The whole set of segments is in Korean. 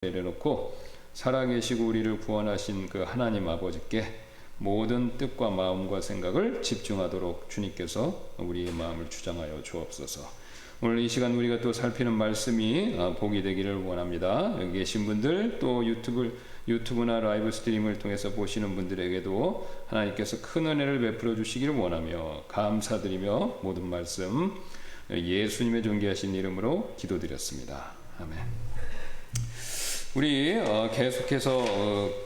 내려놓고 살아계시고 우리를 구원하신 그 하나님 아버지께 모든 뜻과 마음과 생각을 집중하도록 주님께서 우리의 마음을 주장하여 주옵소서. 오늘 이 시간 우리가 또 살피는 말씀이 복이 되기를 원합니다. 여기 계신 분들 또 유튜브나 라이브 스트림을 통해서 보시는 분들에게도 하나님께서 큰 은혜를 베풀어 주시기를 원하며 감사드리며 모든 말씀 예수님의 존귀하신 이름으로 기도드렸습니다. 아멘. 우리 계속해서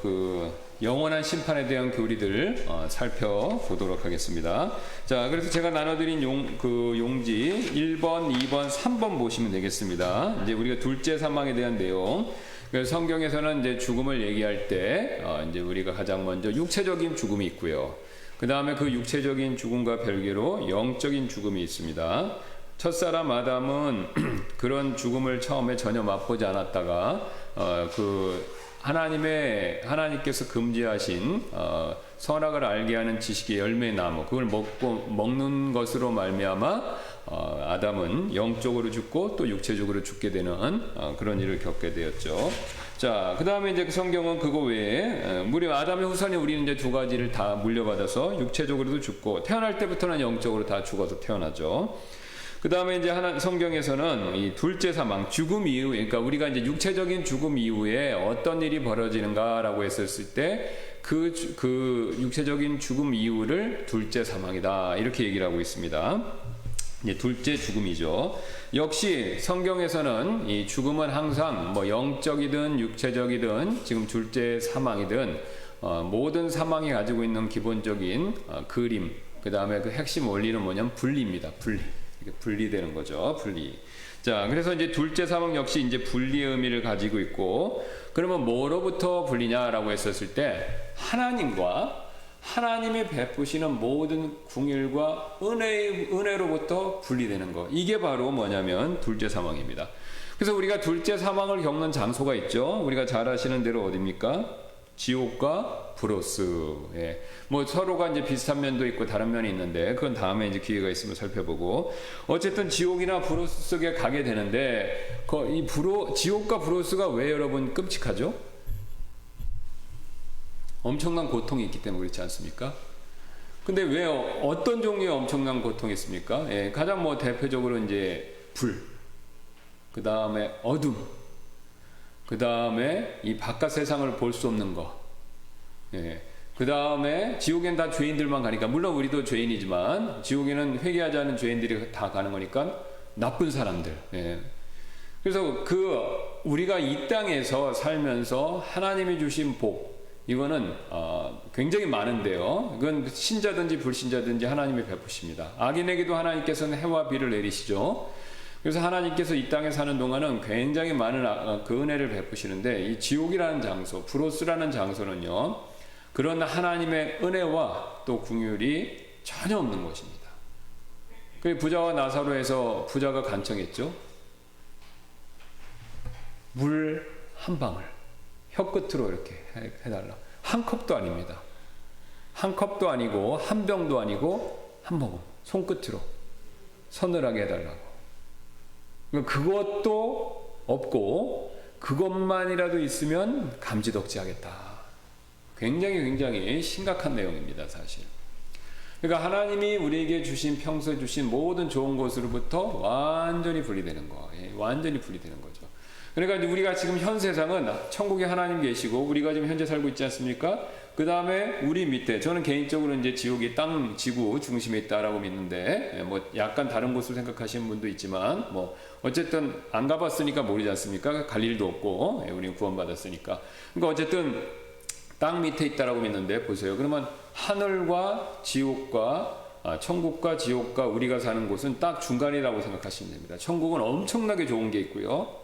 그 영원한 심판에 대한 교리들 살펴보도록 하겠습니다. 자, 그래서 제가 나눠드린 용지 1번, 2번, 3번 보시면 되겠습니다. 이제 우리가 둘째 사망에 대한 내용. 성경에서는 이제 죽음을 얘기할 때 이제 우리가 가장 먼저 육체적인 죽음이 있고요. 그 다음에 그 육체적인 죽음과 별개로 영적인 죽음이 있습니다. 첫사람 아담은 그런 죽음을 처음에 전혀 맛보지 않았다가 하나님께서 금지하신 선악을 알게 하는 지식의 열매 나무 그걸 먹는 것으로 말미암아 아담은 영적으로 죽고 또 육체적으로 죽게 되는 그런 일을 겪게 되었죠. 자, 그 다음에 이제 성경은 그거 외에 무려 아담의 후손이 우리는 이제 두 가지를 다 물려받아서 육체적으로도 죽고 태어날 때부터는 영적으로 다 죽어서 태어나죠. 그 다음에 이제 성경에서는 이 둘째 사망, 죽음 이후에, 그러니까 우리가 이제 육체적인 죽음 이후에 어떤 일이 벌어지는가라고 했었을 때 그 육체적인 죽음 이후를 둘째 사망이다. 이렇게 얘기를 하고 있습니다. 이제 둘째 죽음이죠. 역시 성경에서는 이 죽음은 항상 뭐 영적이든 육체적이든 지금 둘째 사망이든 모든 사망이 가지고 있는 기본적인 그림, 그 다음에 그 핵심 원리는 뭐냐면 분리입니다. 분리되는 거죠. 분리. 자, 그래서 이제 둘째 사망 역시 이제 분리의 의미를 가지고 있고, 그러면 뭐로부터 분리냐라고 했었을 때 하나님이 베푸시는 모든 궁율과 은혜로부터 분리되는 거. 이게 바로 뭐냐면 둘째 사망입니다. 그래서 우리가 둘째 사망을 겪는 장소가 있죠. 우리가 잘 아시는 대로 어디입니까? 지옥과 브로스. 예. 뭐 서로가 이제 비슷한 면도 있고 다른 면이 있는데 그건 다음에 이제 기회가 있으면 살펴보고, 어쨌든 지옥이나 브로스 속에 가게 되는데 지옥과 브로스가 왜 여러분 끔찍하죠? 엄청난 고통이 있기 때문에 그렇지 않습니까? 근데 왜 어떤 종류의 엄청난 고통이 있습니까? 예. 가장 뭐 대표적으로 이제 불, 그 다음에 어둠, 그 다음에 이 바깥 세상을 볼 수 없는 거. 예. 그 다음에 지옥엔 다 죄인들만 가니까, 물론 우리도 죄인이지만 지옥에는 회개하지 않은 죄인들이 다 가는 거니까 나쁜 사람들. 예. 그래서 우리가 이 땅에서 살면서 하나님이 주신 복, 이거는 굉장히 많은데요. 그건 신자든지 불신자든지 하나님이 베푸십니다. 악인에게도 하나님께서는 해와 비를 내리시죠. 그래서 하나님께서 이 땅에 사는 동안은 굉장히 많은 그 은혜를 베푸시는데, 이 지옥이라는 장소, 브로스라는 장소는요, 그런 하나님의 은혜와 또 긍휼이 전혀 없는 것입니다. 그 부자와 나사로에서 부자가 간청했죠. 물 한 방울, 혀끝으로 이렇게 해달라. 한 컵도 아닙니다. 한 컵도 아니고 한 병도 아니고 한 모금, 손끝으로 서늘하게 해달라고. 그것도 없고 그것만이라도 있으면 감지덕지하겠다. 굉장히 심각한 내용입니다, 사실. 그러니까 하나님이 우리에게 평소에 주신 모든 좋은 것으로부터 완전히 분리되는 거. 완전히 분리되는 거죠. 그러니까 우리가 지금 현 세상은 천국에 하나님 계시고 우리가 지금 현재 살고 있지 않습니까? 그 다음에 우리 밑에, 저는 개인적으로 이제 지옥이 지구 중심에 있다라고 믿는데, 뭐 약간 다른 곳을 생각하시는 분도 있지만, 뭐 어쨌든 안 가봤으니까 모르지 않습니까? 갈 일도 없고, 우리는 구원받았으니까. 그러니까 어쨌든 땅 밑에 있다라고 믿는데, 보세요. 그러면 하늘과 지옥과 천국과 지옥과 우리가 사는 곳은 딱 중간이라고 생각하시면 됩니다. 천국은 엄청나게 좋은 게 있고요,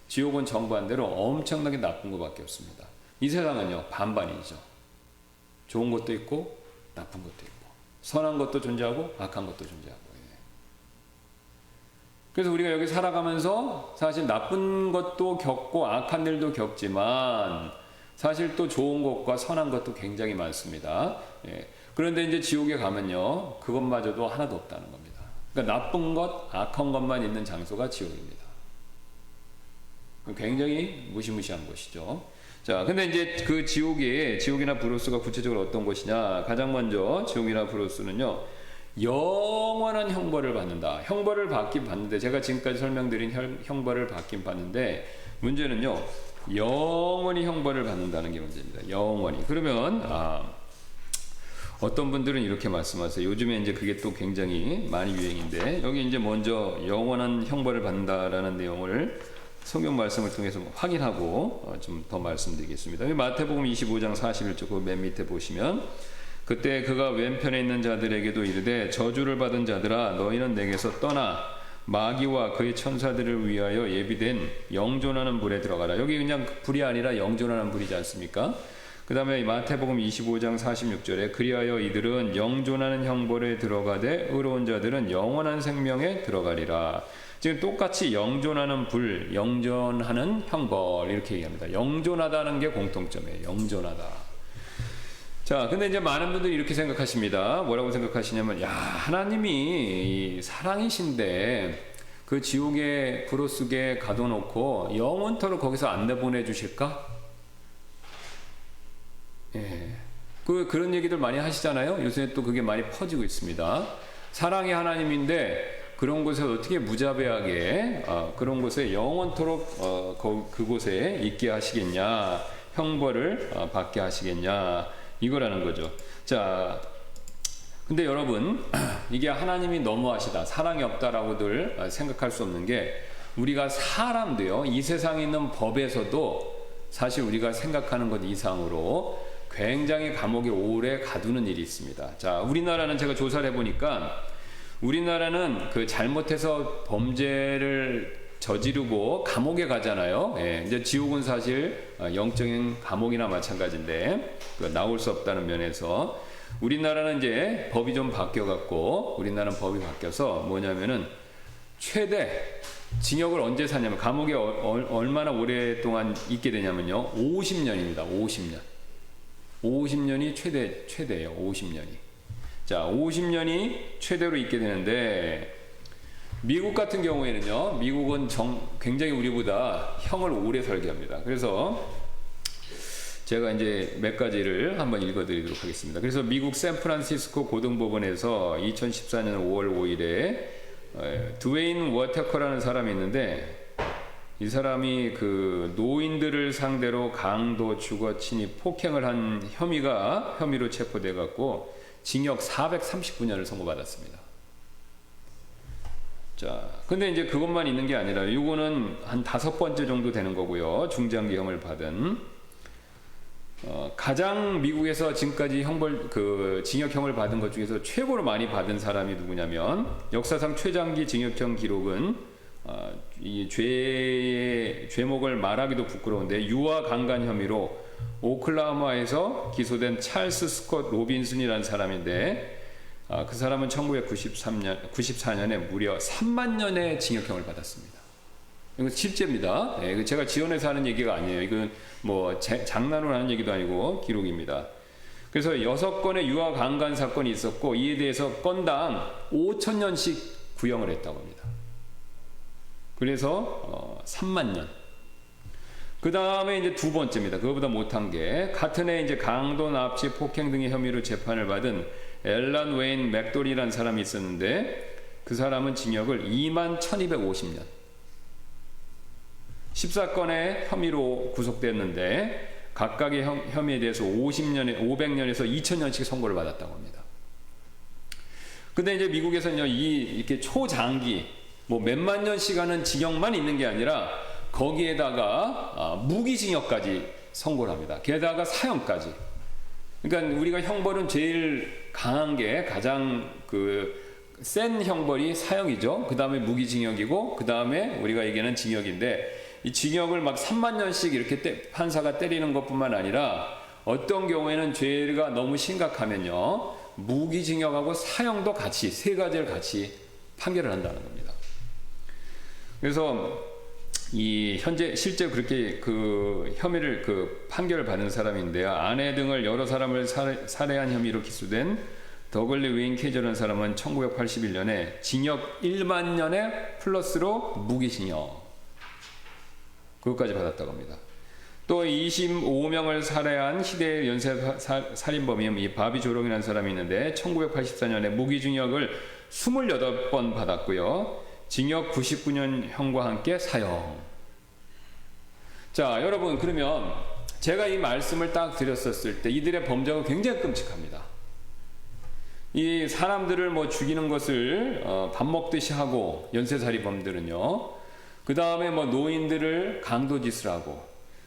지옥은 정반대로 엄청나게 나쁜 것밖에 없습니다. 이 세상은요, 반반이죠. 좋은 것도 있고 나쁜 것도 있고, 선한 것도 존재하고 악한 것도 존재하고. 그래서 우리가 여기 살아가면서 사실 나쁜 것도 겪고 악한 일도 겪지만 사실 또 좋은 것과 선한 것도 굉장히 많습니다. 그런데 이제 지옥에 가면요, 그것마저도 하나도 없다는 겁니다. 그러니까 나쁜 것, 악한 것만 있는 장소가 지옥입니다. 굉장히 무시무시한 것이죠. 자, 근데 이제 그 지옥이나 브로스가 구체적으로 어떤 것이냐? 가장 먼저 지옥이나 브로스는요, 영원한 형벌을 받는다. 형벌을 받긴 받는데, 제가 지금까지 설명드린 형벌을 받긴 받는데, 문제는요, 영원히 형벌을 받는다는 게 문제입니다. 영원히. 그러면 어떤 분들은 이렇게 말씀하세요. 요즘에 이제 그게 또 굉장히 많이 유행인데, 여기 이제 먼저 영원한 형벌을 받는다라는 내용을 성경 말씀을 통해서 확인하고 좀 더 말씀드리겠습니다. 마태복음 25장 41절 그 맨 밑에 보시면, 그때 그가 왼편에 있는 자들에게도 이르되 저주를 받은 자들아 너희는 내게서 떠나 마귀와 그의 천사들을 위하여 예비된 영존하는 불에 들어가라. 여기 그냥 불이 아니라 영존하는 불이지 않습니까? 그 다음에 마태복음 25장 46절에 그리하여 이들은 영존하는 형벌에 들어가되 의로운 자들은 영원한 생명에 들어가리라. 지금 똑같이 영존하는 불, 영존하는 형벌 이렇게 얘기합니다. 영존하다는 게 공통점이에요. 영존하다. 자, 근데 이제 많은 분들이 이렇게 생각하십니다. 뭐라고 생각하시냐면, 야, 하나님이 사랑이신데 그 지옥에 브로스게 가둬놓고 영원토록 거기서 안 내보내 주실까? 예. 그런 얘기들 많이 하시잖아요. 요새 또 그게 많이 퍼지고 있습니다. 사랑의 하나님인데 그런 곳에 어떻게 무자비하게 그런 곳에 영원토록 그곳에 있게 하시겠냐, 형벌을 받게 하시겠냐, 이거라는 거죠. 자, 근데 여러분, 이게 하나님이 너무하시다, 사랑이 없다라고들 생각할 수 없는 게, 우리가 사람도요, 이 세상에 있는 법에서도 사실 우리가 생각하는 것 이상으로 굉장히 감옥에 오래 가두는 일이 있습니다. 자, 우리나라는 제가 조사를 해보니까, 우리나라는 그 잘못해서 범죄를 저지르고 감옥에 가잖아요. 예, 이제 지옥은 사실 영적인 감옥이나 마찬가지인데 나올 수 없다는 면에서 우리나라는 이제 법이 좀 바뀌어갖고, 우리나라는 법이 바뀌어서 뭐냐면은 최대 징역을 언제 사냐면, 감옥에 얼마나 오랫동안 있게 되냐면요, 50년입니다. 50년. 50년이 최대예요. 50년이. 자, 50년이 최대로 있게 되는데, 미국 같은 경우에는요, 미국은 굉장히 우리보다 형을 오래 살게 합니다. 그래서 제가 이제 몇 가지를 한번 읽어드리도록 하겠습니다. 그래서 미국 샌프란시스코 고등법원에서 2014년 5월 5일에 드웨인 워터커라는 사람이 있는데, 이 사람이 그 노인들을 상대로 강도, 주거 침입, 폭행을 한 혐의로 체포돼 갖고 징역 439년을 선고받았습니다. 자, 근데 이제 그것만 있는 게 아니라, 이거는 한 5번째 정도 되는 거고요. 중장기형을 받은 가장 미국에서 지금까지 징역형을 받은 것 중에서 최고로 많이 받은 사람이 누구냐면, 역사상 최장기 징역형 기록은 이 죄목을 말하기도 부끄러운데, 유아 강간 혐의로 오클라호마에서 기소된 찰스 스콧 로빈슨이라는 사람인데, 그 사람은 1994년에 무려 3만 년의 징역형을 받았습니다. 이건 실제입니다. 예, 제가 지어내서 하는 얘기가 아니에요. 이건 뭐 장난으로 하는 얘기도 아니고 기록입니다. 그래서 6건의 유아 강간 사건이 있었고, 이에 대해서 건당 5,000년씩 구형을 했다고 합니다. 그래서 3만 년. 그 다음에 이제 두 번째입니다. 그거보다 못한 게, 같은 해 이제 강도, 납치, 폭행 등의 혐의로 재판을 받은 앨런 웨인 맥돌이라는 사람이 있었는데, 그 사람은 징역을 21,250년. 14건의 혐의로 구속됐는데, 각각의 혐의에 대해서 500년에서 2,000년씩 선고를 받았다고 합니다. 근데 이제 미국에서는요, 이렇게 초장기, 뭐 몇만 년씩 하는 징역만 있는 게 아니라, 거기에다가 무기징역까지 선고를 합니다. 게다가 사형까지. 그러니까 우리가 형벌은 제일 강한 게, 가장 센 형벌이 사형이죠. 그 다음에 무기징역이고, 그 다음에 우리가 얘기하는 징역인데, 이 징역을 막 3만 년씩 이렇게 판사가 때리는 것뿐만 아니라, 어떤 경우에는 죄가 너무 심각하면요, 무기징역하고 사형도 같이, 세 가지를 같이 판결을 한다는 겁니다. 그래서 현재 실제 그렇게 혐의를 판결을 받은 사람인데요, 아내 등을 여러 사람을 살해한 혐의로 기소된 더글리 웨인 케이저라는 사람은 1981년에 징역 1만 년에 플러스로 무기징역. 그것까지 받았다고 합니다. 또 25명을 살해한 희대의 연쇄 살인범인 이 바비 조롱이라는 사람이 있는데 1984년에 무기징역을 28번 받았고요. 징역 99년형과 함께 사형. 자, 여러분, 그러면 제가 이 말씀을 딱 드렸었을 때 이들의 범죄가 굉장히 끔찍합니다. 이 사람들을 뭐 죽이는 것을 밥 먹듯이 하고, 연쇄살인범들은요. 그 다음에 뭐 노인들을 강도짓을 하고,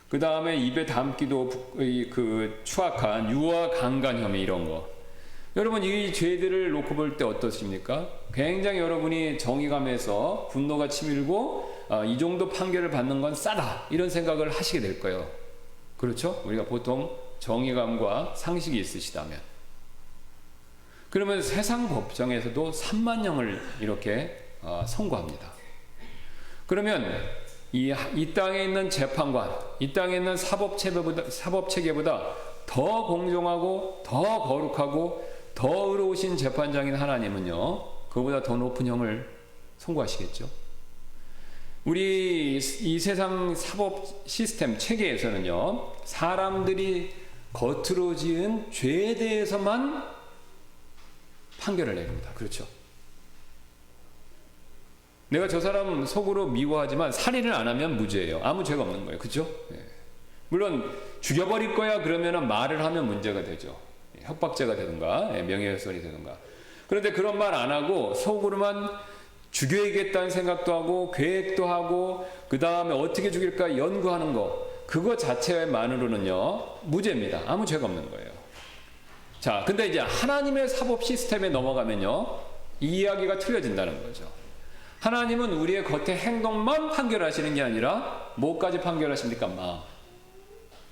그 다음에 입에 담기도 그 추악한 유아 강간 혐의 이런 거. 여러분, 이 죄들을 놓고 볼 때 어떻습니까? 굉장히 여러분이 정의감에서 분노가 치밀고 이 정도 판결을 받는 건 싸다 이런 생각을 하시게 될 거예요. 그렇죠? 우리가 보통 정의감과 상식이 있으시다면. 그러면 세상 법정에서도 3만형을 이렇게 선고합니다. 그러면 이 땅에 있는 재판관, 이 땅에 있는 사법체계보다 더 공정하고 더 거룩하고 더 의로우신 재판장인 하나님은요, 그보다 더 높은 형을 선고하시겠죠. 우리 이 세상 사법 시스템 체계에서는요, 사람들이 겉으로 지은 죄에 대해서만 판결을 내립니다. 그렇죠? 내가 저 사람 속으로 미워하지만 살인을 안 하면 무죄예요. 아무 죄가 없는 거예요. 그렇죠? 예. 물론 죽여버릴 거야 그러면 말을 하면 문제가 되죠. 협박죄가 되든가 명예훼손이 되든가. 그런데 그런 말 안 하고 속으로만 죽여야겠다는 생각도 하고 계획도 하고 그 다음에 어떻게 죽일까 연구하는 거, 그거 자체만으로는요 무죄입니다. 아무 죄가 없는 거예요. 자, 근데 이제 하나님의 사법 시스템에 넘어가면요 이 이야기가 틀려진다는 거죠. 하나님은 우리의 겉의 행동만 판결하시는 게 아니라 뭐까지 판결하십니까?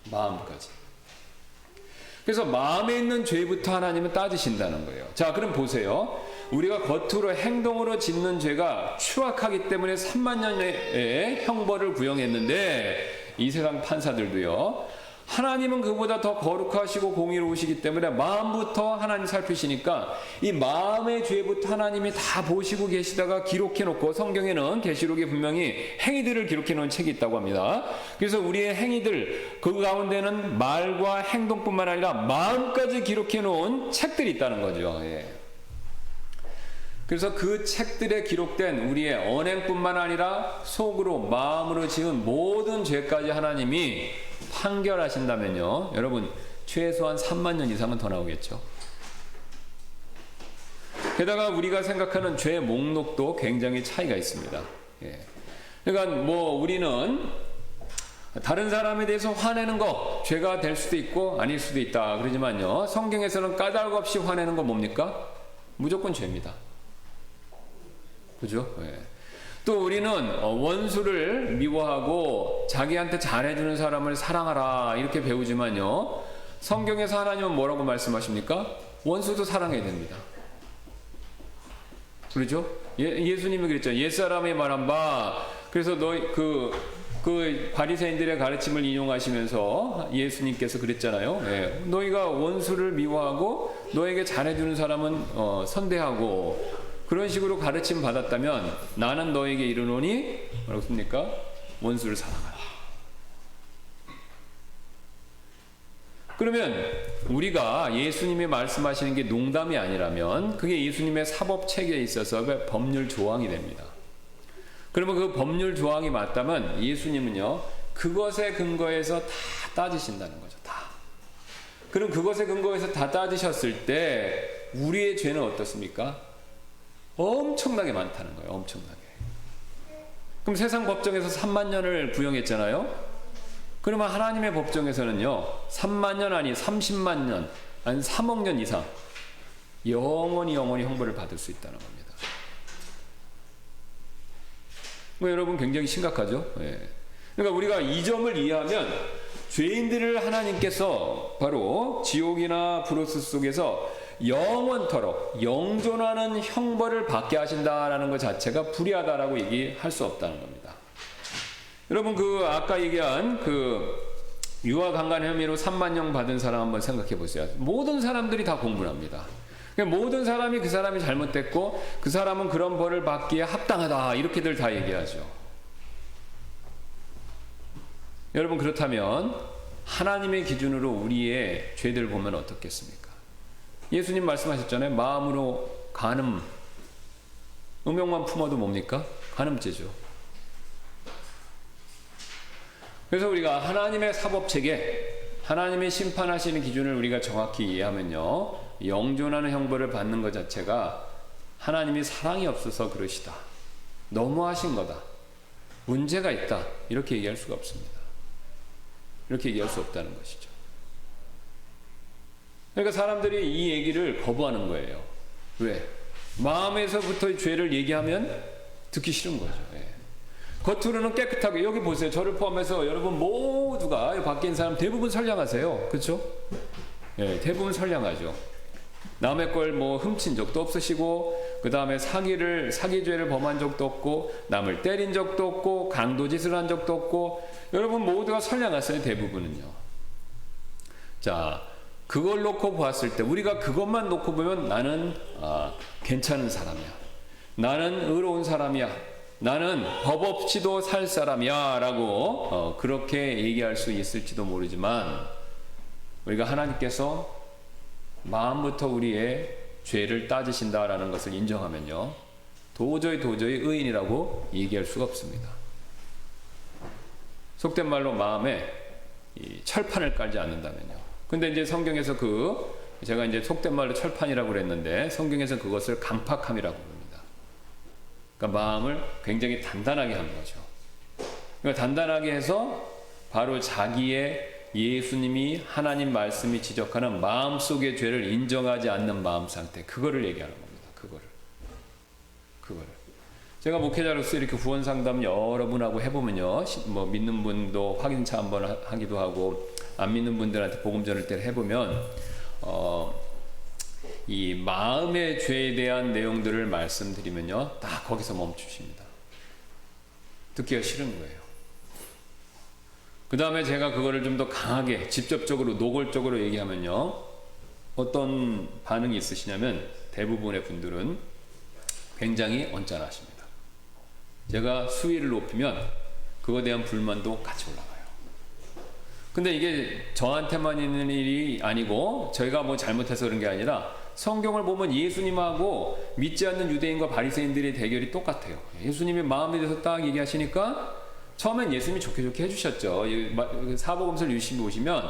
마음까지. 그래서 마음에 있는 죄부터 하나님은 따지신다는 거예요. 자, 그럼 보세요. 우리가 겉으로 행동으로 짓는 죄가 추악하기 때문에 3만 년의 형벌을 구형했는데 이 세상 판사들도요, 하나님은 그보다 더 거룩하시고 공의로우시기 때문에 마음부터 하나님 살피시니까 이 마음의 죄부터 하나님이 다 보시고 계시다가 기록해 놓고, 성경에는 계시록에 분명히 행위들을 기록해 놓은 책이 있다고 합니다. 그래서 우리의 행위들 그 가운데는 말과 행동뿐만 아니라 마음까지 기록해 놓은 책들이 있다는 거죠. 예. 그래서 그 책들에 기록된 우리의 언행뿐만 아니라 속으로 마음으로 지은 모든 죄까지 하나님이 판결하신다면요, 여러분 최소한 3만 년 이상은 더 나오겠죠. 게다가 우리가 생각하는 죄의 목록도 굉장히 차이가 있습니다. 예. 그러니까 뭐 우리는 다른 사람에 대해서 화내는 거 죄가 될 수도 있고 아닐 수도 있다 그러지만요, 성경에서는 까닭 없이 화내는 거 뭡니까? 무조건 죄입니다. 그죠? 예. 또 우리는 원수를 미워하고 자기한테 잘해주는 사람을 사랑하라 이렇게 배우지만요, 성경에서 하나님은 뭐라고 말씀하십니까? 원수도 사랑해야 됩니다. 그렇죠? 예수님이 그랬죠. 옛사람이 말한 바. 그래서 그 바리새인들의 가르침을 인용하시면서 예수님께서 그랬잖아요. 예. 너희가 원수를 미워하고 너에게 잘해주는 사람은 선대하고, 그런 식으로 가르침 받았다면 나는 너에게 이르노니 뭐라고 씁니까? 원수를 사랑하라. 그러면 우리가 예수님이 말씀하시는 게 농담이 아니라면 그게 예수님의 사법 체계에 있어서 법률 조항이 됩니다. 그러면 그 법률 조항이 맞다면 예수님은요 그것에 근거해서 다 따지신다는 거죠. 다. 그럼 그것에 근거해서 다 따지셨을 때 우리의 죄는 어떻습니까? 엄청나게 많다는 거예요. 엄청나게. 그럼 세상 법정에서 3만 년을 구형했잖아요. 그러면 하나님의 법정에서는요 3만 년 아니 30만 년 아니 3억 년 이상 영원히 형벌을 받을 수 있다는 겁니다. 뭐 여러분 굉장히 심각하죠. 예. 그러니까 우리가 이 점을 이해하면 죄인들을 하나님께서 바로 지옥이나 브로스 속에서 영원토록 영존하는 형벌을 받게 하신다라는 것 자체가 불의하다라고 얘기할 수 없다는 겁니다. 여러분 그 아까 얘기한 그 유아 강간 혐의로 3만형 받은 사람 한번 생각해 보세요. 모든 사람들이 다 공분합니다. 모든 사람이 그 사람이 잘못됐고 그 사람은 그런 벌을 받기에 합당하다 이렇게들 다 얘기하죠. 여러분, 그렇다면 하나님의 기준으로 우리의 죄들 보면 어떻겠습니까? 예수님 말씀하셨잖아요. 마음으로 간음, 음욕만 품어도 뭡니까? 간음죄죠. 그래서 우리가 하나님의 사법체계, 하나님의 심판하시는 기준을 우리가 정확히 이해하면요, 영존하는 형벌을 받는 것 자체가 하나님이 사랑이 없어서 그러시다, 너무하신 거다, 문제가 있다, 이렇게 얘기할 수가 없습니다. 이렇게 얘기할 수 없다는 것이죠. 그러니까 사람들이 이 얘기를 거부하는 거예요. 왜? 마음에서부터 죄를 얘기하면 듣기 싫은 거죠. 예. 겉으로는 깨끗하게, 여기 보세요. 저를 포함해서 여러분 모두가, 밖에 있는 사람 대부분 선량하세요. 그렇죠? 예, 대부분 선량하죠. 남의 걸 뭐 훔친 적도 없으시고, 그 다음에 사기죄를 범한 적도 없고, 남을 때린 적도 없고, 강도짓을 한 적도 없고, 여러분 모두가 선량하세요. 대부분은요. 자, 그걸 놓고 보았을 때, 우리가 그것만 놓고 보면 나는 괜찮은 사람이야, 나는 의로운 사람이야, 나는 법 없이도 살 사람이야 라고 그렇게 얘기할 수 있을지도 모르지만, 우리가 하나님께서 마음부터 우리의 죄를 따지신다라는 것을 인정하면요, 도저히 의인이라고 얘기할 수가 없습니다. 속된 말로 마음에 이 철판을 깔지 않는다면요. 근데 이제 성경에서 제가 이제 속된 말로 철판이라고 그랬는데, 성경에서 그것을 강팍함이라고 부릅니다. 그러니까 마음을 굉장히 단단하게 하는 거죠. 그러니까 단단하게 해서 바로 자기의, 예수님이, 하나님 말씀이 지적하는 마음속의 죄를 인정하지 않는 마음 상태, 그거를 얘기하는 겁니다. 그거를. 제가 목회자로서 이렇게 후원 상담 여러분하고 해보면요, 뭐 믿는 분도 확인차 한번 하기도 하고, 안 믿는 분들한테 복음 전할 때를 해보면, 이 마음의 죄에 대한 내용들을 말씀드리면요, 딱 거기서 멈추십니다. 듣기가 싫은 거예요. 그 다음에 제가 그거를 좀 더 강하게, 직접적으로, 노골적으로 얘기하면요, 어떤 반응이 있으시냐면, 대부분의 분들은 굉장히 언짢아하십니다. 제가 수위를 높이면 그거에 대한 불만도 같이 올라가요. 근데 이게 저한테만 있는 일이 아니고, 저희가 뭐 잘못해서 그런 게 아니라, 성경을 보면 예수님하고 믿지 않는 유대인과 바리새인들의 대결이 똑같아요. 예수님이 마음에 대해서 딱 얘기하시니까, 처음엔 예수님이 좋게 해주셨죠. 사복음서를 유심히 보시면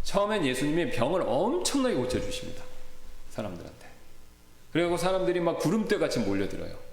처음엔 예수님이 병을 엄청나게 고쳐주십니다, 사람들한테. 그리고 사람들이 막 구름대같이 몰려들어요.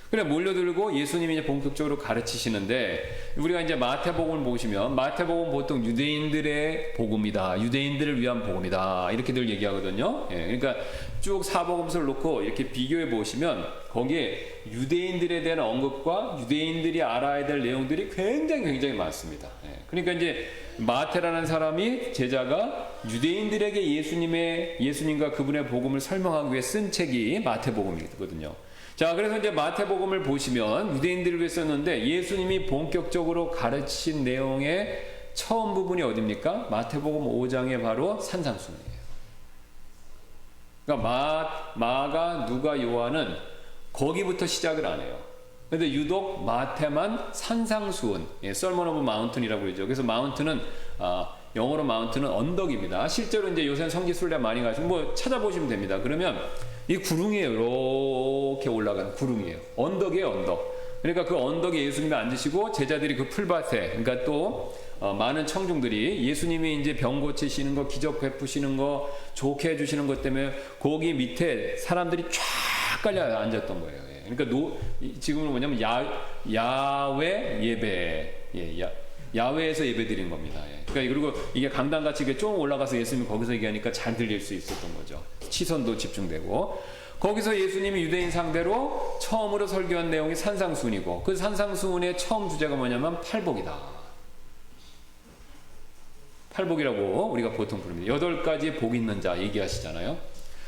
그래, 몰려들고 예수님이 이제 본격적으로 가르치시는데, 우리가 이제 마태복음을 보시면, 마태복음 보통 유대인들의 복음이다, 유대인들을 위한 복음이다, 이렇게 늘 얘기하거든요. 예, 그러니까 쭉 사복음서를 놓고 이렇게 비교해 보시면, 거기에 유대인들에 대한 언급과 유대인들이 알아야 될 내용들이 굉장히 많습니다. 예, 그러니까 이제 마태라는 사람이, 제자가 유대인들에게 예수님과 그분의 복음을 설명하기 위해 쓴 책이 마태복음이거든요. 자, 그래서 이제 마태복음을 보시면 유대인들을 위해 썼는데, 예수님이 본격적으로 가르친 내용의 처음 부분이 어디입니까? 마태복음 5장에 바로 산상수훈이에요. 그러니까 마가, 누가, 요한은 거기부터 시작을 안 해요. 근데 유독 마태만 산상수훈, Sermon on Mount이라고 그러죠. 그래서 마운트는, 영어로 마운트는 언덕입니다. 실제로 이제 요새는 성지순례 많이 가시고 뭐 찾아보시면 됩니다. 그러면 이 구릉이에요. 이렇게 올라가는 구릉이에요. 언덕이에요, 언덕. 그러니까 그 언덕에 예수님이 앉으시고, 제자들이 그 풀밭에, 그러니까 또 많은 청중들이 예수님이 이제 병 고치시는 거, 기적 베푸시는 거, 좋게 해주시는 것 때문에 거기 밑에 사람들이 쫙 깔려 앉았던 거예요. 예. 그러니까 지금은 뭐냐면 야외 예배, 야외에서 예배 드린 겁니다. 예. 그러니까 그리고 이게 강당같이 이게 좀 올라가서 예수님이 거기서 얘기하니까 잘 들릴 수 있었던 거죠. 시선도 집중되고. 거기서 예수님이 유대인 상대로 처음으로 설교한 내용이 산상수훈이고, 그 산상수훈의 처음 주제가 뭐냐면 팔복이다. 팔복이라고 우리가 보통 부릅니다. 8가지 복 있는 자 얘기하시잖아요.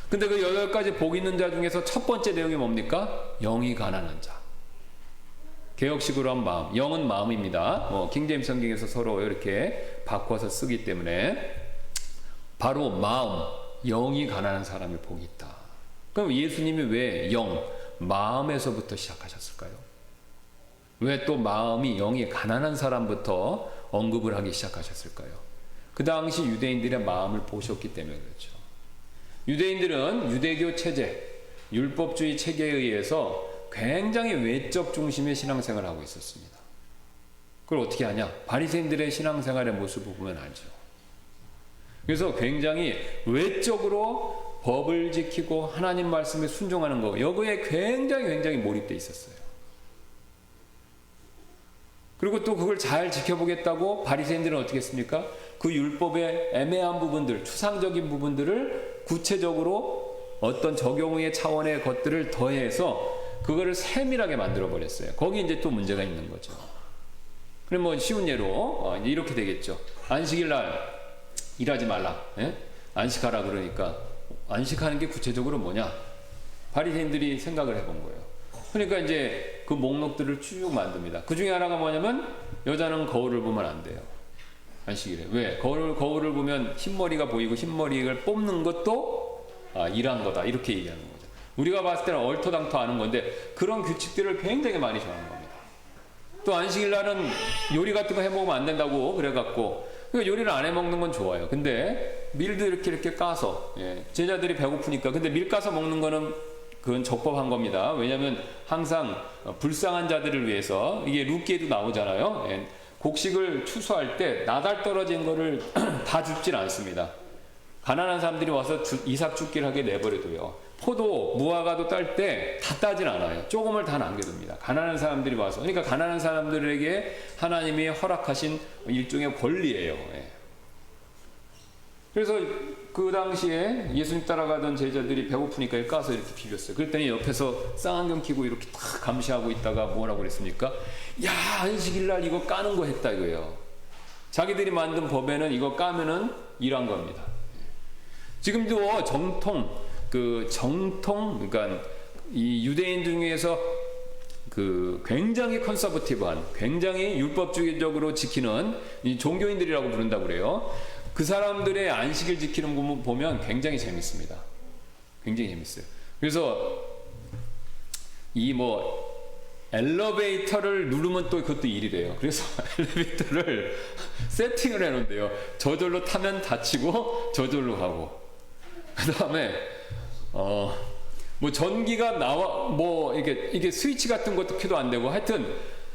근데 그 8가지 복 있는 자 중에서 첫 번째 내용이 뭡니까? 영이 가난한 자. 개혁식으로 한 마음, 영은 마음입니다. 킹제임스 성경에서 서로 이렇게 바꿔서 쓰기 때문에 바로 마음, 영이 가난한 사람이 복이 있다. 그럼 예수님이 왜 마음에서부터 시작하셨을까요? 왜 또 마음이, 영이 가난한 사람부터 언급을 하기 시작하셨을까요? 그 당시 유대인들의 마음을 보셨기 때문에 그렇죠. 유대인들은 유대교 체제, 율법주의 체계에 의해서 굉장히 외적 중심의 신앙생활을 하고 있었습니다. 그걸 어떻게 하냐? 바리새인들의 신앙생활의 모습을 보면 알죠. 그래서 굉장히 외적으로 법을 지키고 하나님 말씀에 순종하는 거, 여기에 굉장히 몰입돼 있었어요. 그리고 또 그걸 잘 지켜보겠다고 바리새인들은 어떻게 했습니까? 그 율법의 애매한 부분들, 추상적인 부분들을 구체적으로 어떤 적용의 차원의 것들을 더해서 그거를 세밀하게 만들어 버렸어요. 거기 이제 또 문제가 있는 거죠. 그럼 뭐 쉬운 예로 이제 이렇게 되겠죠. 안식일 날 일하지 말라. 예? 안식하라 그러니까 안식하는 게 구체적으로 뭐냐? 바리새인들이 생각을 해본 거예요. 그러니까 이제 그 목록들을 쭉 만듭니다. 그 중에 하나가 뭐냐면 여자는 거울을 보면 안 돼요. 안식일에. 왜? 거울을 보면 흰머리가 보이고 흰머리를 뽑는 것도 일한 거다. 이렇게 얘기하는 거죠. 우리가 봤을 때는 얼토당토 아는 건데 그런 규칙들을 굉장히 많이 정한 겁니다. 또 안식일 날은 요리 같은 거 해먹으면 안 된다고 그래갖고 그러니까 요리를 안 해먹는 건 좋아요. 근데 밀도 이렇게 까서 제자들이 배고프니까 근데 밀 까서 먹는 거는 그건 적법한 겁니다. 왜냐하면 항상 불쌍한 자들을 위해서 이게 룻기에도 나오잖아요. 곡식을 추수할 때 나달 떨어진 거를 다 줍질 않습니다. 가난한 사람들이 와서 이삭 죽기를 하게 내버려둬요. 포도, 무화과도 딸 때 다 따진 않아요. 조금을 다 남겨둡니다. 가난한 사람들이 와서. 그러니까 가난한 사람들에게 하나님이 허락하신 일종의 권리예요. 그래서 그 당시에 예수님 따라가던 제자들이 배고프니까 까서 이렇게 비볐어요. 그랬더니 옆에서 쌍안경 끼고 이렇게 딱 감시하고 있다가 뭐라고 그랬습니까? 야, 안식일날 이거 까는 거 했다 이거예요. 자기들이 만든 법에는 이거 까면은 일한 겁니다. 지금도 그러니까 이 유대인 중에서 그 굉장히 컨서버티브한, 굉장히 율법주의적으로 지키는 이 종교인들이라고 부른다고 그래요. 그 사람들의 안식일 지키는 거 보면 굉장히 재밌습니다. 굉장히 재밌어요. 그래서 이 엘리베이터를 누르면 또 그것도 일이래요. 그래서 엘리베이터를 세팅을 해놓은대요. 저절로 타면 닫히고 저절로 가고. 그 다음에 전기가 나와 이게 스위치 같은 것도 켜도 안 되고 하여튼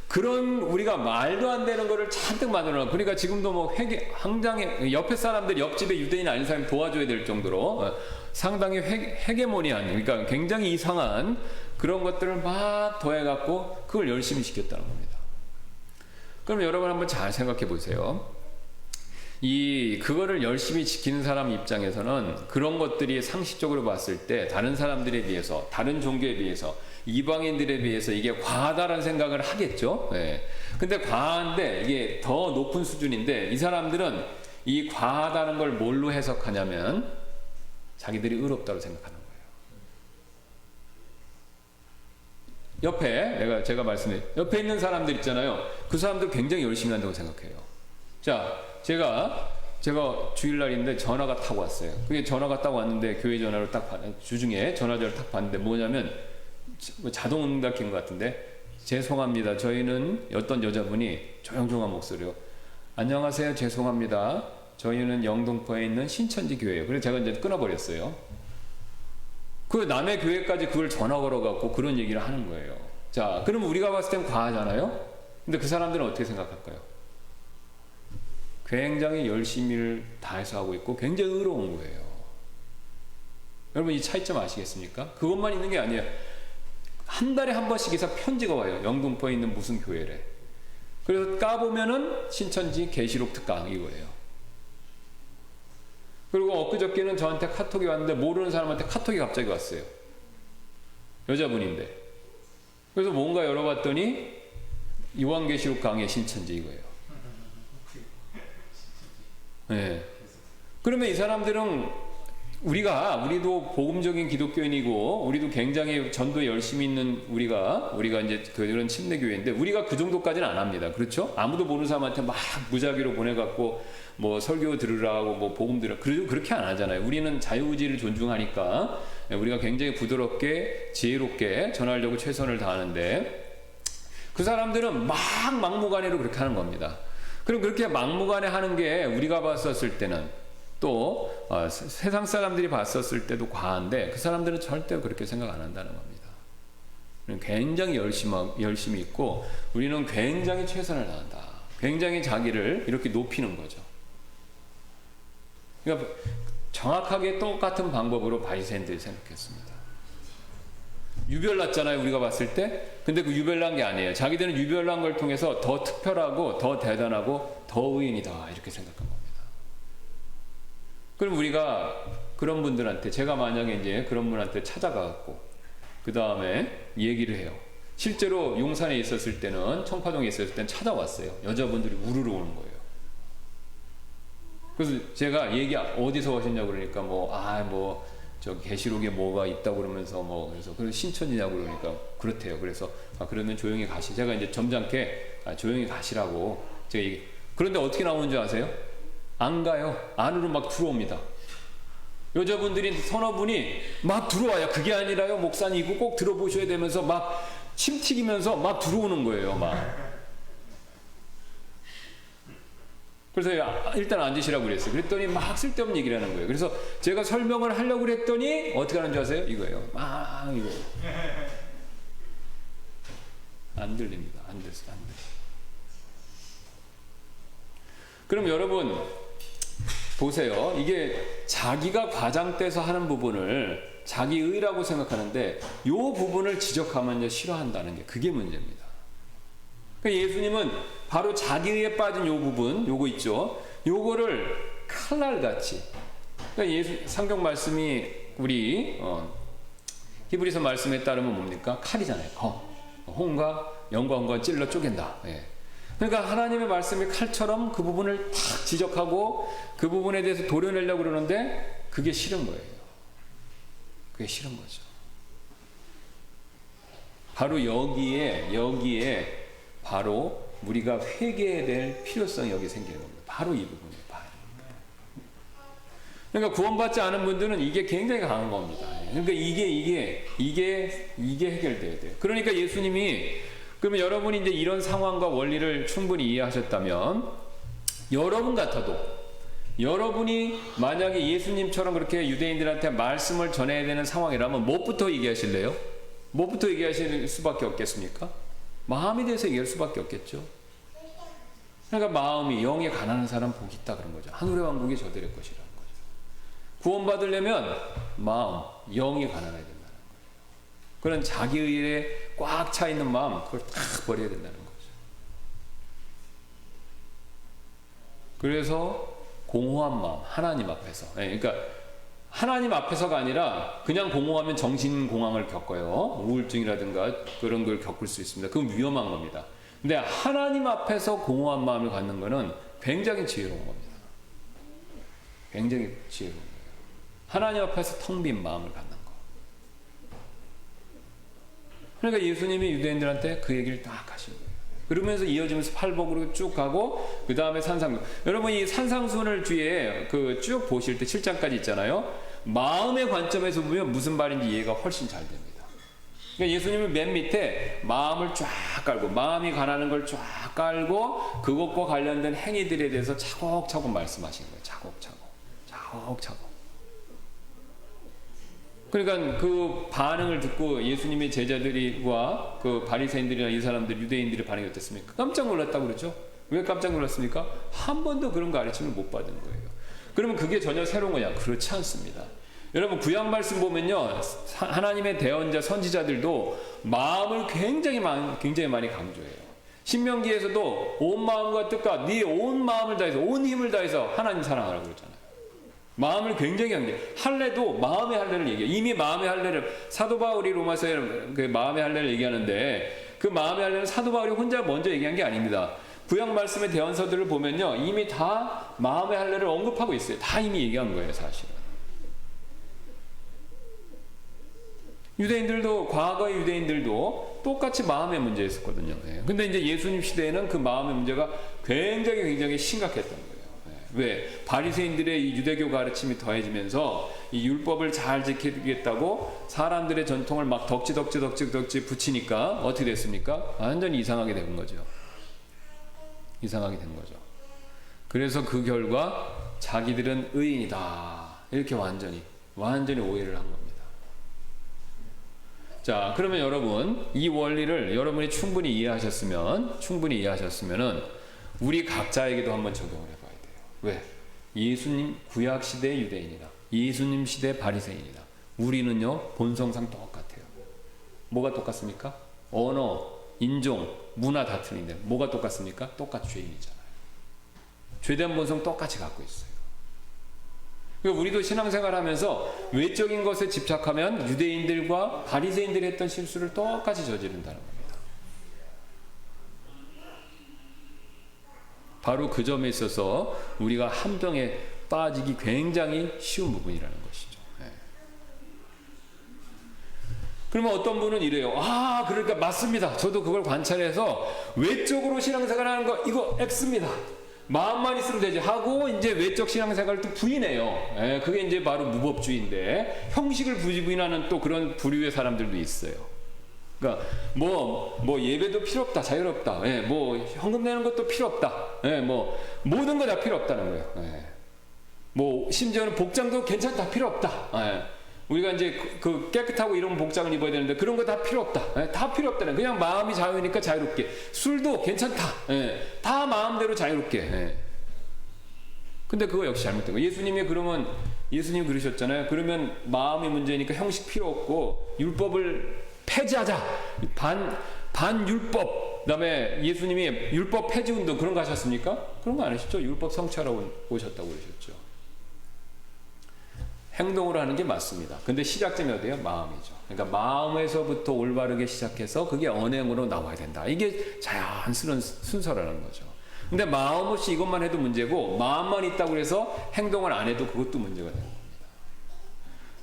그런 우리가 말도 안 되는 거를 잔뜩 만들어놔. 그러니까 지금도 항장에 옆에 사람들 옆집에 유대인 아닌 사람이 도와줘야 될 정도로 상당히 헤게모니한, 그러니까 굉장히 이상한 그런 것들을 막 더해갖고 그걸 열심히 시켰다는 겁니다. 그럼 여러분 한번 잘 생각해 보세요. 그거를 열심히 지키는 사람 입장에서는 그런 것들이 상식적으로 봤을 때 다른 사람들에 비해서, 다른 종교에 비해서, 이방인들에 비해서 이게 과하다는 생각을 하겠죠. 근데 과한데 이게 더 높은 수준인데 이 사람들은 이 과하다는 걸 뭘로 해석하냐면 자기들이 의롭다고 생각하는 거예요. 옆에 제가 말씀드린 옆에 있는 사람들 있잖아요. 그 사람들 굉장히 열심히 한다고 생각해요. 자, 제가 주일날인데 전화가 타고 왔어요. 그게 전화가 타고 왔는데 교회 전화로 주중에 전화를 딱 봤는데 뭐냐면 자동 응답 킨 것 같은데 죄송합니다. 저희는 어떤 여자분이 조용조용한 목소리로 안녕하세요. 죄송합니다. 저희는 영등포에 있는 신천지 교회예요. 그래서 제가 이제 끊어버렸어요. 그 남의 교회까지 그걸 전화 걸어갖고 그런 얘기를 하는 거예요. 자, 그럼 우리가 봤을 땐 과하잖아요. 근데 그 사람들은 어떻게 생각할까요? 굉장히 열심히를 다해서 하고 있고 굉장히 의로운 거예요. 여러분 이 차이점 아시겠습니까? 그것만 있는 게 아니에요. 한 달에 한 번씩 이상 편지가 와요. 영등포에 있는 무슨 교회래. 그래서 까보면은 신천지 계시록 특강 이거예요. 그리고 엊그저께는 저한테 카톡이 왔는데 모르는 사람한테 카톡이 갑자기 왔어요. 여자분인데. 그래서 뭔가 열어봤더니 요한계시록 강의 신천지 이거예요. 그러면 이 사람들은 우리도 복음적인 기독교인이고 우리도 굉장히 전도에 열심히 있는 우리가 이제 그런 침례교회인데 우리가 그 정도까지는 안 합니다. 그렇죠? 아무도 모르는 사람한테 막 무작위로 보내갖고 설교 들으라고 복음 들으라 그렇게 안 하잖아요. 우리는 자유의지를 존중하니까 우리가 굉장히 부드럽게 지혜롭게 전하려고 최선을 다하는데 그 사람들은 막무가내로 그렇게 하는 겁니다. 그럼 그렇게 막무가내 하는 게 우리가 봤었을 때는 또 세상 사람들이 봤었을 때도 과한데 그 사람들은 절대 그렇게 생각 안 한다는 겁니다. 굉장히 열심히 있고 우리는 굉장히 최선을 다한다. 굉장히 자기를 이렇게 높이는 거죠. 그러니까 정확하게 똑같은 방법으로 바리새인들이 생각했습니다. 유별났잖아요, 우리가 봤을 때. 근데 그 유별난 게 아니에요. 자기들은 유별난 걸 통해서 더 특별하고 더 대단하고 더 의인이다 이렇게 생각한 겁니다. 그럼 우리가 그런 분들한테, 제가 만약에 이제 그런 분한테 찾아가갖고 그 다음에 얘기를 해요. 실제로 용산에 있었을 때는, 청파동에 있었을 때는 찾아왔어요. 여자분들이 우르르 오는 거예요. 그래서 제가 얘기 어디서 오셨냐고 그러니까 저 계시록에 뭐가 있다고 그러면서 그래서 신천이냐고 그러니까 그렇대요. 그래서 그러면 조용히 가시. 제가 이제 점잖게 조용히 가시라고 제가 그런데 어떻게 나오는 줄 아세요? 안 가요. 안으로 막 들어옵니다. 여자분들이 서너 분이 막 들어와요. 그게 아니라요, 목사님 이거 꼭 들어보셔야 되면서 막 침 튀기면서 막 들어오는 거예요. 막. 그래서 일단 앉으시라고 그랬어요. 그랬더니 막 쓸데없는 얘기를 하는 거예요. 그래서 제가 설명을 하려고 그랬더니 어떻게 하는 줄 아세요? 이거예요. 이거. 안 들립니다. 안 들려. 그럼 여러분 보세요. 이게 자기가 과장돼서 하는 부분을 자기의라고 생각하는데 이 부분을 지적하면 이제 싫어한다는 게 그게 문제입니다. 그러니까 예수님은 바로 자기의에 빠진 요 부분, 요거 있죠. 요거를 칼날같이. 그러니까 성경 말씀이 우리 히브리서 말씀에 따르면 뭡니까? 칼이잖아요. 홍과 영과 홍과 찔러 쪼갠다. 예. 그러니까 하나님의 말씀이 칼처럼 그 부분을 탁 지적하고 그 부분에 대해서 도려내려고 그러는데 그게 싫은 거예요. 그게 싫은 거죠. 바로 여기에 바로 우리가 회개해야 될 필요성이 여기 생기는 겁니다. 바로 이 부분이에요. 그러니까 구원받지 않은 분들은 이게 굉장히 강한 겁니다. 그러니까 이게 해결돼야 돼요. 그러니까 예수님이 그러면 여러분이 이제 이런 상황과 원리를 충분히 이해하셨다면 여러분 같아도 여러분이 만약에 예수님처럼 그렇게 유대인들한테 말씀을 전해야 되는 상황이라면 무엇부터 얘기하실래요? 무엇부터 얘기하실 수밖에 없겠습니까? 마음에 대해서 얘기할 수밖에 없겠죠. 그러니까 마음이 영에 가난한 사람 복이 있다 그런 거죠. 하늘의 왕국이 저들의 것이라는 거죠. 구원받으려면 마음, 영이 가난해야 된다는 거예요. 그런 자기의에 꽉 차 있는 마음 그걸 다 버려야 된다는 거죠. 그래서 공허한 마음, 하나님 앞에서. 그러니까 하나님 앞에서가 아니라 그냥 공허하면 정신공황을 겪어요. 우울증이라든가 그런 걸 겪을 수 있습니다. 그건 위험한 겁니다. 근데 하나님 앞에서 공허한 마음을 갖는 것은 굉장히 지혜로운 겁니다. 굉장히 지혜로운 거예요. 하나님 앞에서 텅 빈 마음을 갖는 거. 그러니까 예수님이 유대인들한테 그 얘기를 딱 하신 거예요. 그러면서 이어지면서 팔복으로 쭉 가고 그 다음에 산상수. 여러분 이 산상수훈을 뒤에 쭉 보실 때 7장까지 있잖아요. 마음의 관점에서 보면 무슨 말인지 이해가 훨씬 잘 됩니다. 그러니까 예수님은 맨 밑에 마음을 쫙 깔고 마음이 가난한 걸 쫙 깔고 그것과 관련된 행위들에 대해서 차곡차곡 말씀하신 거예요. 차곡차곡. 그러니까 그 반응을 듣고 예수님의 제자들과 그 바리새인들이나 이 사람들 유대인들의 반응이 어땠습니까? 깜짝 놀랐다고 그러죠. 왜 깜짝 놀랐습니까? 한 번도 그런 가르침을 못 받은 거예요. 그러면 그게 전혀 새로운 거냐? 그렇지 않습니다. 여러분 구약 말씀 보면요, 하나님의 대언자 선지자들도 마음을 굉장히 많이 강조해요. 신명기에서도 온 마음과 뜻과 네 온 마음을 다해서 온 힘을 다해서 하나님 사랑하라고 그러잖아요. 마음을 굉장히 강조해요. 할례도 마음의 할례를 얘기해요. 이미 마음의 할례를 사도 바울이 로마서에 그 마음의 할례를 얘기하는데 그 마음의 할례는 사도 바울이 혼자 먼저 얘기한 게 아닙니다. 구약 말씀의 대언서들을 보면요, 이미 다 마음의 할례를 언급하고 있어요. 다 이미 얘기한 거예요, 사실은. 과거의 유대인들도 똑같이 마음의 문제였었거든요. 근데 이제 예수님 시대에는 그 마음의 문제가 굉장히 심각했던 거예요. 왜? 바리새인들의 이 유대교 가르침이 더해지면서 이 율법을 잘 지키겠다고 사람들의 전통을 막 덕지 붙이니까 어떻게 됐습니까? 완전히 이상하게 된 거죠. 그래서 그 결과 자기들은 의인이다. 이렇게 완전히 오해를 한 겁니다. 자, 그러면 여러분, 이 원리를 여러분이 충분히 이해하셨으면은 우리 각자에게도 한번 적용을 해봐야 돼요. 왜? 예수님 구약 시대의 유대인이다. 예수님 시대 바리새인이다. 우리는요, 본성상 똑같아요. 뭐가 똑같습니까? 언어, 인종, 문화 다 틀린데 뭐가 똑같습니까? 똑같이 죄인이잖아요. 죄된 본성 똑같이 갖고 있어요. 그러니까 우리도 신앙생활하면서 외적인 것에 집착하면 유대인들과 바리새인들이 했던 실수를 똑같이 저지른다는 겁니다. 바로 그 점에 있어서 우리가 함정에 빠지기 굉장히 쉬운 부분이라는 것이죠. 네. 그러면 어떤 분은 이래요. 아, 그러니까 맞습니다. 저도 그걸 관찰해서 외적으로 신앙생활하는 거 이거 X입니다. 마음만 있으면 되지 하고 이제 외적 신앙생활을 또 부인해요. 예, 그게 이제 바로 무법주의인데 형식을 부인하는 또 그런 부류의 사람들도 있어요. 그러니까 뭐 예배도 필요 없다, 자유롭다. 예, 뭐 헌금 내는 것도 필요 없다. 예, 뭐 모든 거 다 필요 없다는 거예요. 예. 뭐 심지어는 복장도 괜찮다, 필요 없다. 예. 우리가 이제 그 깨끗하고 이런 복장을 입어야 되는데 그런 거 다 필요 없다. 예, 다 필요 없다는. 그냥 마음이 자유니까 자유롭게. 술도 괜찮다. 예, 다 마음대로 자유롭게. 예. 근데 그거 역시 잘못된 거예요. 예수님이 그러셨잖아요. 그러면 마음이 문제니까 형식 필요 없고 율법을 폐지하자. 반율법. 그다음에 예수님이 율법 폐지 운동 그런 거 하셨습니까? 그런 거 안 하셨죠. 율법 성취하러 오셨다고 그러셨죠. 행동으로 하는 게 맞습니다. 근데 시작점이 어디예요? 마음이죠. 그러니까 마음에서부터 올바르게 시작해서 그게 언행으로 나와야 된다. 이게 자연스러운 순서라는 거죠. 근데 마음 없이 이것만 해도 문제고 마음만 있다고 해서 행동을 안 해도 그것도 문제가 되는 겁니다.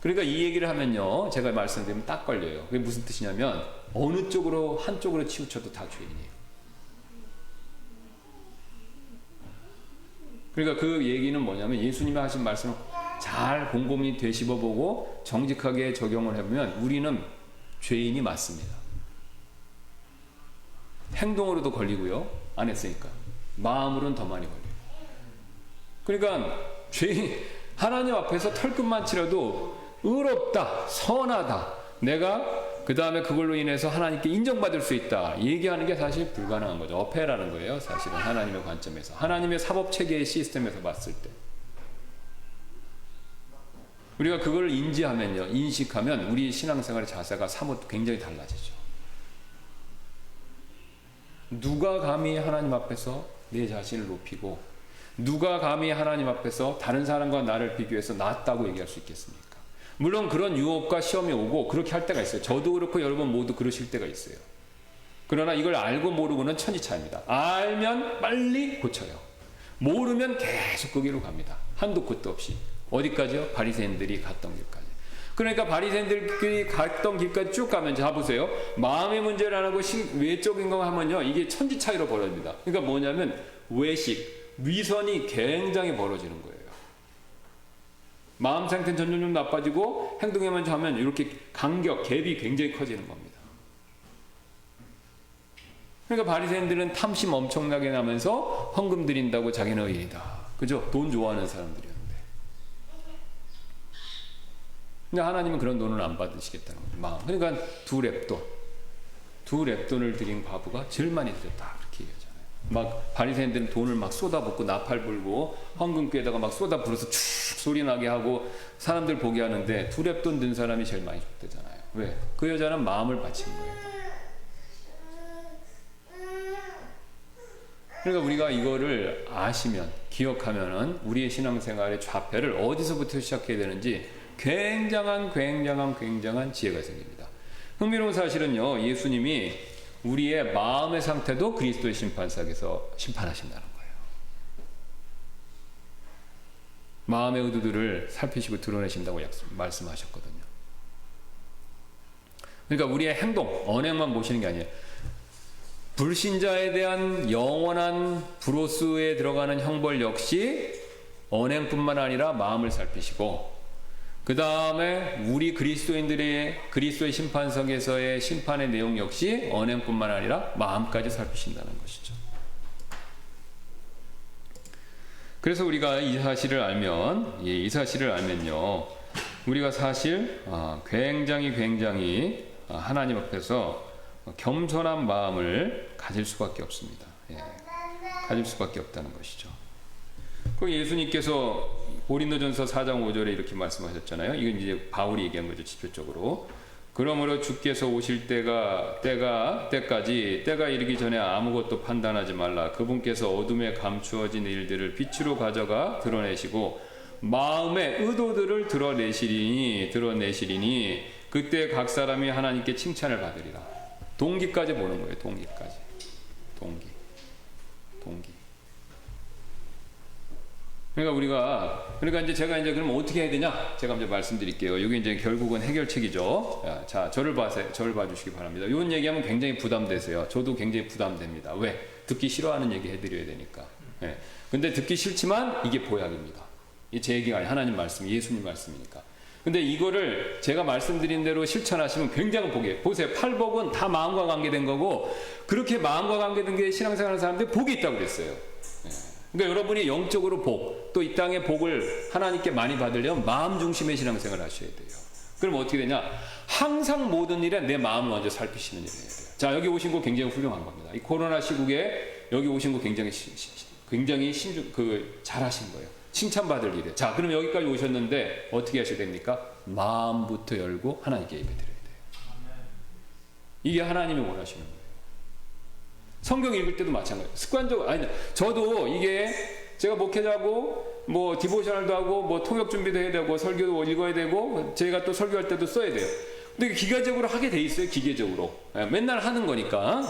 그러니까 이 얘기를 하면요, 제가 말씀드리면 딱 걸려요. 그게 무슨 뜻이냐면 어느 쪽으로 한쪽으로 치우쳐도 다 죄인이에요. 그러니까 그 얘기는 뭐냐면 예수님이 하신 말씀을 잘 곰곰이 되씹어보고 정직하게 적용을 해보면 우리는 죄인이 맞습니다. 행동으로도 걸리고요. 안 했으니까. 마음으로는 더 많이 걸려요. 그러니까 죄인, 하나님 앞에서 털끝만 치려도 의롭다, 선하다, 내가 그 다음에 그걸로 인해서 하나님께 인정받을 수 있다 얘기하는 게 사실 불가능한 거죠. 어폐라는 거예요. 사실은 하나님의 관점에서, 하나님의 사법체계의 시스템에서 봤을 때 우리가 그걸 인지하면요, 인식하면 우리 신앙생활의 자세가 사뭇 굉장히 달라지죠. 누가 감히 하나님 앞에서 내 자신을 높이고 누가 감히 하나님 앞에서 다른 사람과 나를 비교해서 낫다고 얘기할 수 있겠습니까? 물론 그런 유혹과 시험이 오고 그렇게 할 때가 있어요. 저도 그렇고 여러분 모두 그러실 때가 있어요. 그러나 이걸 알고 모르고는 천지차입니다. 알면 빨리 고쳐요. 모르면 계속 거기로 갑니다. 한도 끝도 없이. 어디까지요? 바리새인들이 갔던 길까지. 그러니까 바리새인들끼리 갔던 길까지 쭉 가면 자 보세요. 마음의 문제를 안 하고 외적인 거 하면요, 이게 천지 차이로 벌어집니다. 그러니까 뭐냐면 외식, 위선이 굉장히 벌어지는 거예요. 마음 상태는 점점 나빠지고 행동에만 하면 이렇게 간격, 갭이 굉장히 커지는 겁니다. 그러니까 바리새인들은 탐심 엄청나게 나면서 헌금 드린다고 자기는 의인이다. 그죠? 돈 좋아하는 사람들이었는데. 근데 하나님은 그런 돈을 안 받으시겠다는 거예요. 마음. 그러니까 두 렙돈을 드린 과부가 제일 많이 드렸다. 그렇게 얘기하잖아요. 막 바리새인들은 돈을 막 쏟아붓고 나팔 불고 헌금꾀에다가 막 쏟아 불어서 축 소리 나게 하고 사람들 보게 하는데 두 렙돈 든 사람이 제일 많이 줬대잖아요. 왜? 그 여자는 마음을 바친 거예요. 그러니까 우리가 이거를 아시면, 기억하면은 우리의 신앙생활의 좌표를 어디서부터 시작해야 되는지 굉장한 지혜가 생깁니다. 흥미로운 사실은요, 예수님이 우리의 마음의 상태도 그리스도의 심판석에서 심판하신다는 거예요. 마음의 의도들을 살피시고 드러내신다고 말씀하셨거든요. 그러니까 우리의 행동, 언행만 보시는 게 아니에요. 불신자에 대한 영원한 브로스에 들어가는 형벌 역시 언행뿐만 아니라 마음을 살피시고, 그 다음에 우리 그리스도의 심판석에서의 심판의 내용 역시 언행뿐만 아니라 마음까지 살피신다는 것이죠. 그래서 우리가 이 사실을 알면, 이 사실을 알면요, 우리가 사실 굉장히 하나님 앞에서 겸손한 마음을 가질 수밖에 없습니다. 가질 수밖에 없다는 것이죠. 그 예수님께서 고린도전서 4장 5절에 이렇게 말씀하셨잖아요. 이건 이제 바울이 얘기한 거죠, 직접적으로. 그러므로 주께서 오실 때까지 때가 이르기 전에 아무것도 판단하지 말라. 그분께서 어둠에 감추어진 일들을 빛으로 가져가 드러내시고 마음의 의도들을 드러내시리니 그때 각 사람이 하나님께 칭찬을 받으리라. 동기까지 보는 거예요. 동기까지. 동기. 그러니까 이제 제가 이제 그럼 어떻게 해야 되냐? 제가 이제 말씀드릴게요. 이게 이제 결국은 해결책이죠. 자, 저를 봐주시기 바랍니다. 이런 얘기하면 굉장히 부담되세요. 저도 굉장히 부담됩니다. 왜? 듣기 싫어하는 얘기 해드려야 되니까. 근데 듣기 싫지만 이게 보약입니다. 이게 제 얘기가 아니라 하나님 말씀, 예수님 말씀이니까. 근데 이거를 제가 말씀드린 대로 실천하시면 굉장히 복이에요. 보세요. 팔복은 다 마음과 관계된 거고, 그렇게 마음과 관계된 게 신앙생활하는 사람들이 복이 있다고 그랬어요. 그러니까 여러분이 영적으로 복, 또 이 땅의 복을 하나님께 많이 받으려면 마음 중심의 신앙생활을 하셔야 돼요. 그럼 어떻게 되냐? 항상 모든 일에 내 마음을 먼저 살피시는 일을 해야 돼요. 자, 여기 오신 거 굉장히 훌륭한 겁니다. 이 코로나 시국에 여기 오신 거 굉장히 잘하신 거예요. 칭찬받을 일이에요. 자, 그럼 여기까지 오셨는데 어떻게 하셔야 됩니까? 마음부터 열고 하나님께 예배 드려야 돼요. 이게 하나님이 원하시는 거예요. 성경 읽을 때도 마찬가지예요. 저도 이게 제가 목회자고 뭐 디보셔널도 하고 뭐 통역 준비도 해야 되고 설교도 읽어야 되고 제가 또 설교할 때도 써야 돼요. 근데 기계적으로 하게 돼 있어요. 기계적으로. 맨날 하는 거니까.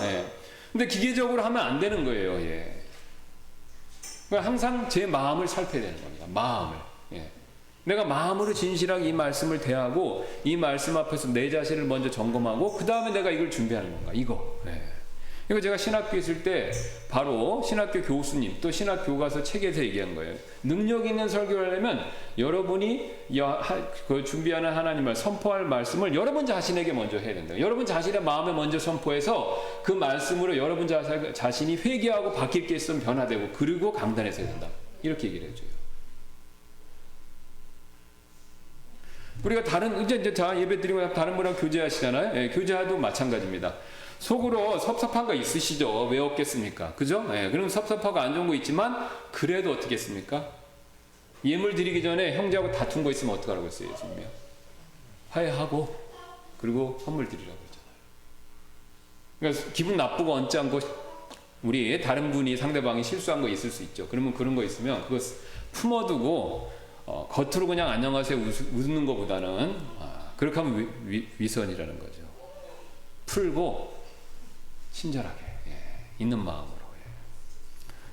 근데 기계적으로 하면 안 되는 거예요. 그러니까 항상 제 마음을 살펴야 되는 겁니다. 마음을. 내가 마음으로 진실하게 이 말씀을 대하고 이 말씀 앞에서 내 자신을 먼저 점검하고 그 다음에 내가 이걸 준비하는 건가. 이거. 그러니까 제가 신학교 있을 때 바로 신학교 교수님 또 신학 교과서 책에서 얘기한 거예요. 능력 있는 설교를 하려면 여러분이 그 준비하는 하나님을 선포할 말씀을 여러분 자신에게 먼저 해야 된다. 여러분 자신의 마음에 먼저 선포해서 그 말씀으로 여러분 자신이 회개하고 바뀔 게 있으면 변화되고 그리고 강단에서 해야 된다. 이렇게 얘기를 해줘요. 우리가 이제 예배 드리고 다른 분랑 교제하시잖아요. 교제하도 마찬가지입니다. 속으로 섭섭한 거 있으시죠? 왜 없겠습니까? 그죠? 그럼 섭섭하고 안 좋은 거 있지만 그래도 어떻게 했습니까? 예물 드리기 전에 형제하고 다툰 거 있으면 어떡하라고 했어요? 예수님이요? 화해하고 그리고 선물 드리라고 했잖아요. 그러니까 기분 나쁘고 얹지 않고 우리 다른 분이 상대방이 실수한 거 있을 수 있죠. 그러면 그런 거 있으면 그거 품어두고 겉으로 그냥 안녕하세요 웃는 것보다는 그렇게 하면 위선이라는 거죠. 풀고 친절하게 있는 마음으로.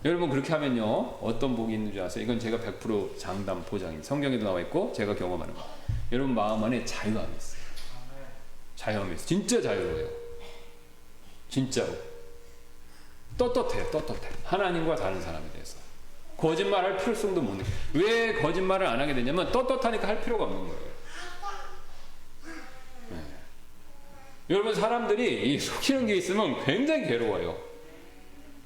여러분 그렇게 하면요 어떤 복이 있는 줄 아세요? 이건 제가 100% 장담 보장입니다. 성경에도 나와 있고 제가 경험하는 거. 여러분 마음 안에 자유함이 있어요. 자유함이 있어요. 진짜 자유로워요. 진짜로 떳떳해. 하나님과 다른 사람에 대해서 거짓말할 필요성도 못 느껴요. 왜 거짓말을 안 하게 되냐면 떳떳하니까 할 필요가 없는 거예요. 여러분 사람들이 이 속이는 게 있으면 굉장히 괴로워요.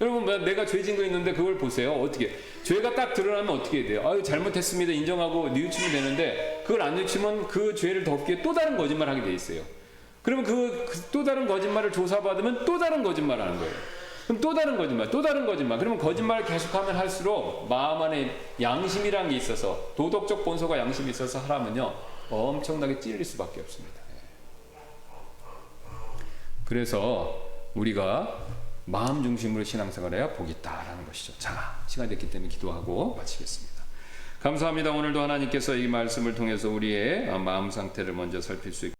여러분 내가 죄 진 거 있는데 그걸 보세요. 어떻게 죄가 딱 드러나면 어떻게 해야 돼요? 아유 잘못했습니다 인정하고 뉘우치면 되는데 그걸 안 뉘우치면 그 죄를 덮기 위해 또 다른 거짓말 하게 돼 있어요. 그러면 그 또 다른 거짓말을 조사받으면 또 다른 거짓말 하는 거예요. 그럼 또 다른 거짓말 그러면 거짓말을 계속하면 할수록 마음 안에 양심이라는 게 있어서 도덕적 본소가 양심이 있어서 하라면요 엄청나게 찔릴 수밖에 없습니다. 그래서 우리가 마음 중심으로 신앙생활을 해야 복이 있다라는 것이죠. 자, 시간이 됐기 때문에 기도하고 마치겠습니다. 감사합니다. 오늘도 하나님께서 이 말씀을 통해서 우리의 마음 상태를 먼저 살필 수 있고